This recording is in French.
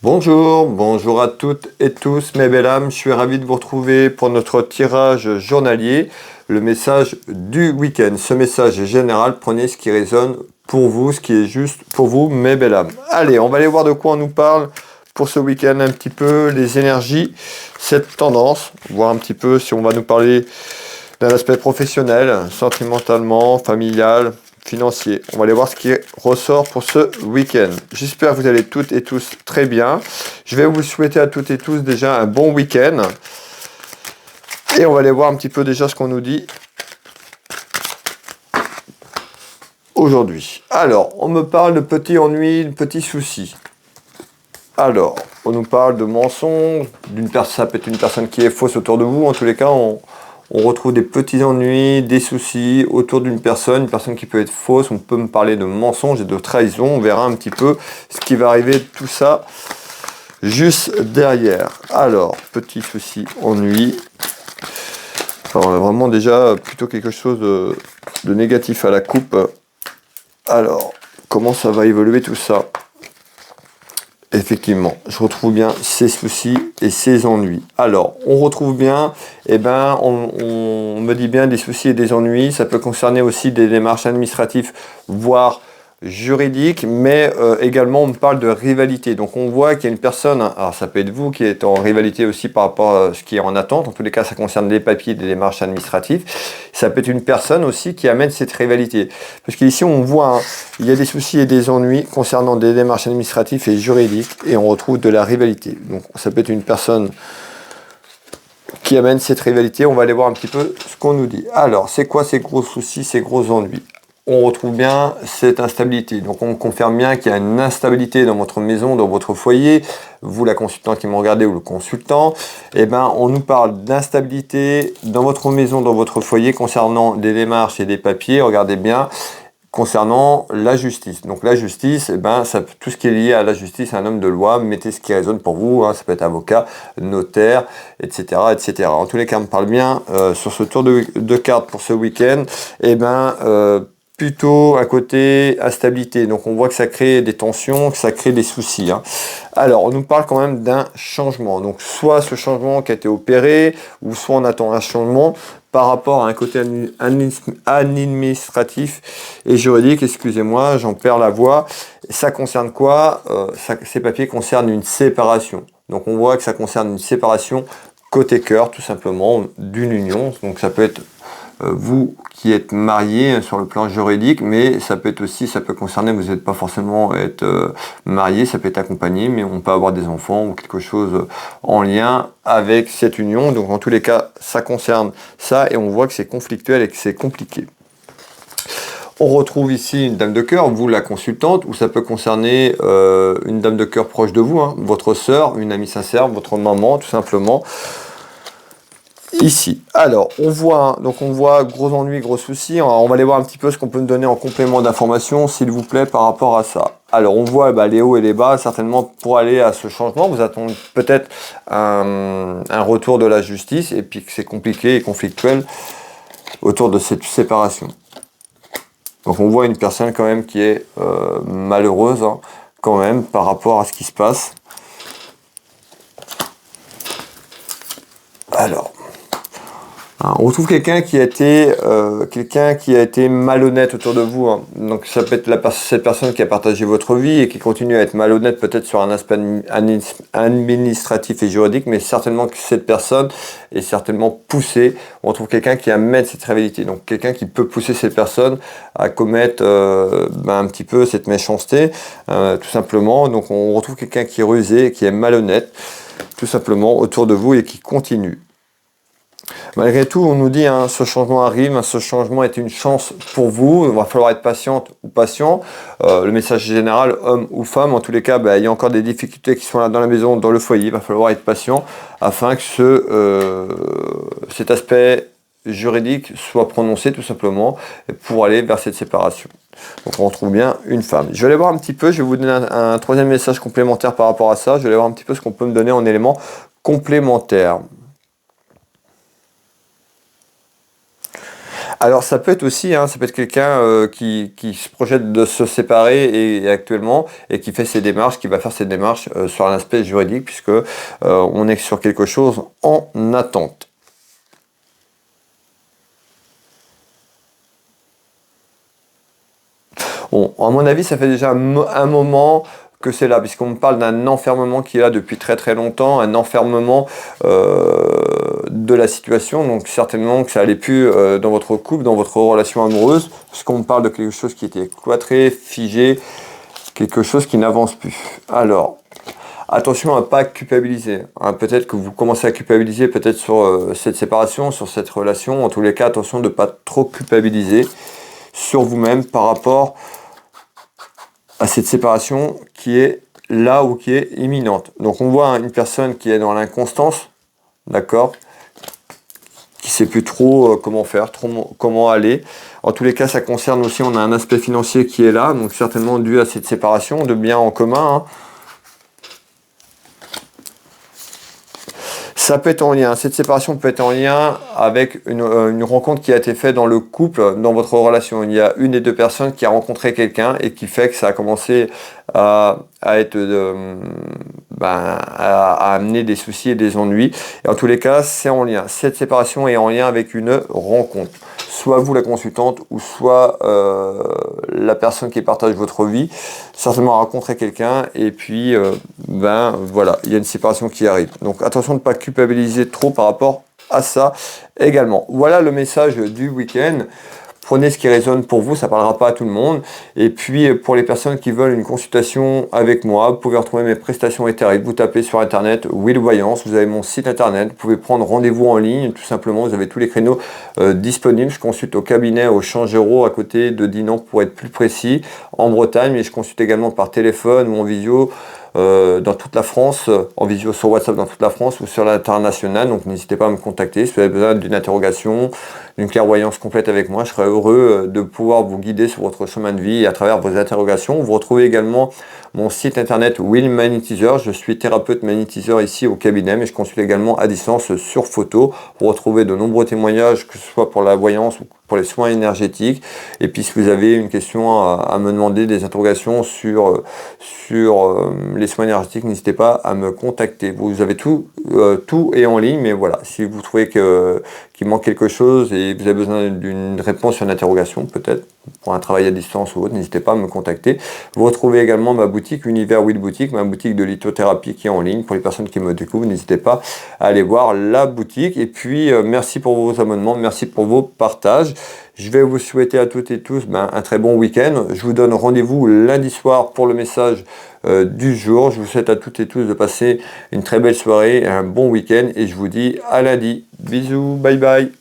Bonjour à toutes et tous mes belles âmes, je suis ravi de vous retrouver pour notre tirage journalier, le message du week-end. Ce message est général, prenez ce qui résonne pour vous, ce qui est juste pour vous mes belles âmes. Allez, on va aller voir de quoi on nous parle pour ce week-end un petit peu, les énergies, cette tendance, voir un petit peu si on va nous parler d'un aspect professionnel, sentimentalement, familial, financier. On va aller voir ce qui ressort pour ce week-end. J'espère que vous allez toutes et tous très bien. Je vais vous souhaiter à toutes et tous déjà un bon week-end. Et on va aller voir un petit peu déjà ce qu'on nous dit aujourd'hui. Alors, on me parle de petits ennuis, de petits soucis. Alors, on nous parle de mensonges, ça peut être une personne qui est fausse autour de vous. En tous les cas, on retrouve des petits ennuis, des soucis autour d'une personne, une personne qui peut être fausse. On peut me parler de mensonges et de trahison. On verra un petit peu ce qui va arriver de tout ça juste derrière. Alors, petits soucis, ennuis. Alors, on a vraiment déjà plutôt quelque chose de négatif à la coupe. Alors, comment ça va évoluer tout ça ? Effectivement, je retrouve bien ces soucis et ces ennuis. Alors, on retrouve bien, on me dit bien des soucis et des ennuis. Ça peut concerner aussi des démarches administratives, voire juridiques, mais également on me parle de rivalité. Donc on voit qu'il y a une personne, alors ça peut être vous qui êtes en rivalité aussi par rapport à ce qui est en attente. En tous les cas, ça concerne les papiers des démarches administratives. Ça peut être une personne aussi qui amène cette rivalité. Parce qu'ici, on voit, il y a des soucis et des ennuis concernant des démarches administratives et juridiques, et on retrouve de la rivalité. Donc, ça peut être une personne qui amène cette rivalité. On va aller voir un petit peu ce qu'on nous dit. Alors, c'est quoi ces gros soucis, ces gros ennuis ? On retrouve bien cette instabilité. Donc, on confirme bien qu'il y a une instabilité dans votre maison, dans votre foyer. Vous, la consultante qui me regardez, ou le consultant, on nous parle d'instabilité dans votre maison, dans votre foyer, concernant des démarches et des papiers. Regardez bien, concernant la justice. Donc, la justice, tout ce qui est lié à la justice, un homme de loi, mettez ce qui résonne pour vous. Ça peut être avocat, notaire, etc., etc. En tous les cas, on me parle bien sur ce tour de cartes pour ce week-end. Plutôt à côté instabilité, donc on voit que ça crée des tensions, que ça crée des soucis. Alors on nous parle quand même d'un changement, donc soit ce changement qui a été opéré, ou soit on attend un changement par rapport à un côté administratif et juridique, excusez-moi, j'en perds la voix. Ça concerne quoi ? Ces papiers concernent une séparation, donc on voit que ça concerne une séparation côté cœur, tout simplement, d'une union, donc ça peut être vous qui êtes marié sur le plan juridique, mais ça peut être aussi, ça peut concerner, vous n'êtes pas forcément marié, ça peut être accompagné, mais on peut avoir des enfants ou quelque chose en lien avec cette union. Donc en tous les cas, ça concerne ça, et on voit que c'est conflictuel et que c'est compliqué. On retrouve ici une dame de cœur, vous la consultante, ou ça peut concerner une dame de cœur proche de vous, votre sœur, une amie sincère, votre maman, tout simplement. Ici, alors on voit gros ennuis, gros soucis. On va aller voir un petit peu ce qu'on peut me donner en complément d'information, s'il vous plaît, par rapport à ça. Alors on voit les hauts et les bas, certainement pour aller à ce changement, vous attendez peut-être un retour de la justice, et puis que c'est compliqué et conflictuel autour de cette séparation. Donc on voit une personne quand même qui est malheureuse, quand même, par rapport à ce qui se passe. Alors, on retrouve quelqu'un qui a été malhonnête autour de vous. Donc ça peut être cette personne qui a partagé votre vie et qui continue à être malhonnête peut-être sur un aspect administratif et juridique, mais certainement que cette personne est certainement poussée. On retrouve quelqu'un qui amène cette rivalité, donc quelqu'un qui peut pousser cette personne à commettre un petit peu cette méchanceté, tout simplement. Donc on retrouve quelqu'un qui est rusé, qui est malhonnête, tout simplement autour de vous, et qui continue. Malgré tout, on nous dit ce changement arrive, ce changement est une chance pour vous. Il va falloir être patiente ou patient. Le message général, homme ou femme, en tous les cas, il y a encore des difficultés qui sont là dans la maison, dans le foyer. Il va falloir être patient afin que cet aspect juridique soit prononcé, tout simplement, pour aller vers cette séparation. Donc on retrouve bien une femme. Je vais aller voir un petit peu, je vais vous donner un troisième message complémentaire par rapport à ça. Je vais aller voir un petit peu ce qu'on peut me donner en éléments complémentaires. Alors ça peut être aussi, hein, ça peut être quelqu'un qui se projette de se séparer et actuellement et qui fait ses démarches, qui va faire ses démarches sur un aspect juridique puisque on est sur quelque chose en attente. Bon, à mon avis, ça fait déjà un moment que c'est là, puisqu'on me parle d'un enfermement qui est là depuis très très longtemps, un enfermement de la situation, donc certainement que ça allait plus dans votre couple, dans votre relation amoureuse, puisqu'on me parle de quelque chose qui était cloîtré, figé, quelque chose qui n'avance plus. Alors, attention à ne pas culpabiliser, hein. Peut-être que vous commencez à culpabiliser peut-être sur cette séparation, sur cette relation, en tous les cas, attention de ne pas trop culpabiliser sur vous-même par rapport à cette séparation qui est là ou qui est imminente. Donc on voit une personne qui est dans l'inconstance, d'accord, qui ne sait plus trop comment faire, comment aller. En tous les cas, ça concerne aussi, on a un aspect financier qui est là, donc certainement dû à cette séparation de biens en commun, hein. Ça peut être en lien, cette séparation peut être en lien avec une rencontre qui a été faite dans le couple, dans votre relation. Il y a une des deux personnes qui a rencontré quelqu'un et qui fait que ça a commencé à être à amener des soucis et des ennuis. Et en tous les cas, c'est en lien. Cette séparation est en lien avec une rencontre. Soit vous la consultante ou soit la personne qui partage votre vie, certainement rencontrer quelqu'un et puis voilà, il y a une séparation qui arrive. Donc attention de ne pas culpabiliser trop par rapport à ça également. Voilà le message du week-end. Prenez ce qui résonne pour vous, ça ne parlera pas à tout le monde. Et puis pour les personnes qui veulent une consultation avec moi, vous pouvez retrouver mes prestations et tarifs. Vous tapez sur internet Will Voyance, vous avez mon site internet, vous pouvez prendre rendez-vous en ligne, tout simplement, vous avez tous les créneaux disponibles. Je consulte au cabinet au Changero à côté de Dinan pour être plus précis, en Bretagne, mais je consulte également par téléphone ou en visio. Dans toute la France, en visio sur WhatsApp dans toute la France ou sur l'international, donc n'hésitez pas à me contacter si vous avez besoin d'une interrogation, d'une clairvoyance complète avec moi. Je serai heureux de pouvoir vous guider sur votre chemin de vie et à travers vos interrogations. Vous retrouvez également mon site internet Will Magnétiseur. Je suis thérapeute magnétiseur ici au cabinet, mais je consulte également à distance sur photo. Vous retrouvez de nombreux témoignages, que ce soit pour la voyance ou pour les soins énergétiques. Et puis si vous avez une question à me demander, des interrogations sur les soins énergétiques, n'hésitez pas à me contacter. Vous avez tout est en ligne, mais voilà, si vous trouvez qu'il manque quelque chose et vous avez besoin d'une réponse sur une interrogation, peut-être pour un travail à distance ou autre, n'hésitez pas à me contacter. Vous retrouvez également ma boutique Univers Will Boutique, ma boutique de lithothérapie qui est en ligne. Pour les personnes qui me découvrent, n'hésitez pas à aller voir la boutique. Et puis, merci pour vos abonnements, merci pour vos partages. Je vais vous souhaiter à toutes et tous un très bon week-end. Je vous donne rendez-vous lundi soir pour le message du jour. Je vous souhaite à toutes et tous de passer une très belle soirée, un bon week-end et je vous dis à lundi. Bisous, bye bye.